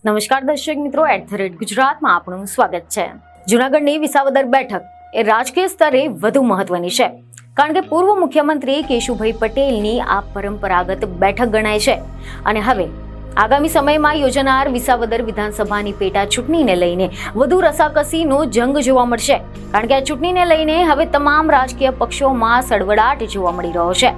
નમસ્કાર દર્શક મિત્રો, @ગુજરાતમાં આપનું સ્વાગત છે। જૂનાગઢની વિસાવદર બેઠક એ રાજકીય સ્તરે વધુ મહત્વની છે, કારણ કે પૂર્વ મુખ્યમંત્રી કેશુભાઈ પટેલની આ પરંપરાગત બેઠક ગણાય છે અને હવે આગામી સમયમાં યોજાનાર વિસાવદર વિધાનસભાની પેટા ચૂંટણીને લઈને વધુ રસાકસીનો જંગ જોવા મળશે, કારણ કે આ ચૂંટણીને લઈને હવે તમામ રાજકીય પક્ષોમાં સડવડાટ જોવા મળી રહ્યો છે।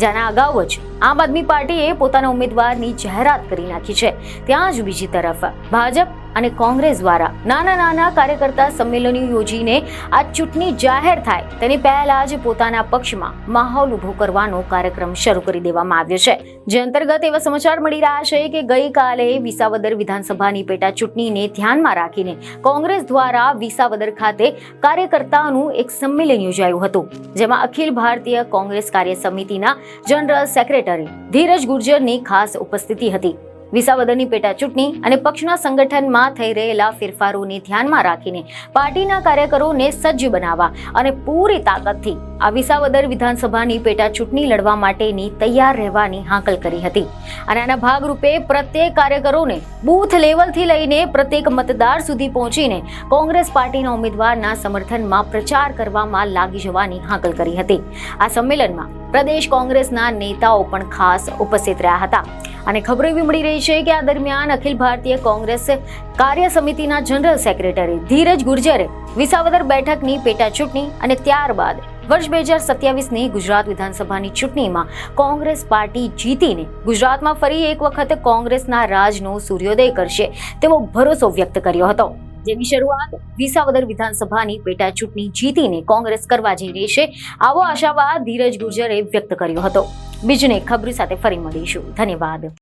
જેના અગાઉ જ આમ આદમી પાર્ટીએ પોતાના ઉમેદવારની જાહેરાત કરી નાખી છે, ત્યાં જ બીજી તરફ ભાજપ અને કોંગ્રેસ દ્વારા નાના કાર્યકર્તા સંમેલનો યોજીને આ ચૂંટણી જાહેર થાય તેની પહેલા જ પોતાના પક્ષમાં માહોલ ઉભો કરવાનો કાર્યક્રમ શરૂ કરી દેવામાં આવ્યો છે। જે અંતર્ગત એવા સમાચાર મળી રહ્યા છે કે ગઈકાલે વિસાવદર વિધાનસભાની પેટા ચૂંટણીને ધ્યાનમાં રાખીને કોંગ્રેસ દ્વારા વિસાવદર ખાતે કાર્યકર્તાઓનું એક સંમેલન યોજાયું હતું, જેમાં અખિલ ભારતીય કોંગ્રેસ કાર્ય સમિતિના જનરલ સેક્રેટરી ધીરજ ગુર્જરની ખાસ ઉપસ્થિતિ હતી। વિસાવદરની પેટા ચૂંટણી અને પક્ષના સંગઠનમાં થઈ રહેલા ફેરફારોને ધ્યાનમાં રાખીને પાર્ટીના કાર્યકરોને સજ્જ બનાવવા અને પૂરી તાકાતથી આ વિસાવદર વિધાનસભાની પેટા ચૂંટણી લડવા માટેની તૈયાર રહેવાની હાકલ કરી હતી અને આના ભાગરૂપે પ્રત્યેક કાર્યકરોને બૂથ લેવલથી લઈને પ્રત્યેક મતદાર સુધી પહોંચીને કોંગ્રેસ પાર્ટીના ઉમેદવારના સમર્થનમાં પ્રચાર કરવામાં લાગી જવાની હાકલ કરી હતી। આ સંમેલનમાં પ્રદેશ કોંગ્રેસના નેતાઓ પણ ખાસ ઉપસ્થિત રહ્યા હતા અને ખબરો એવી મળી રહી છે કે આ દરમિયાન અખિલ ભારતીય કોંગ્રેસ કાર્ય સમિતિના જનરલ સેક્રેટરી ધીરજ ગુર્જરે વિસાવદર બેઠકની પેટા ચૂંટણી અને ત્યારબાદ વર્ષ 2027ની ગુજરાત વિધાનસભાની ચૂંટણીમાં કોંગ્રેસ પાર્ટી જીતીને ગુજરાતમાં ફરી એક વખત કોંગ્રેસના રાજનો સૂર્યોદય કરશે તેવો ભરોસો વ્યક્ત કર્યો હતો, જેની શરૂઆત વિસાવદર વિધાનસભાની પેટા ચૂંટણી જીતીને કોંગ્રેસ કરવા જઈ રહી છે, આવો આશાવાદ ધીરજ ગુર્જરે વ્યક્ત કર્યો હતો। બીજને ખબર સાથે ફરી મળીશું। ધન્યવાદ।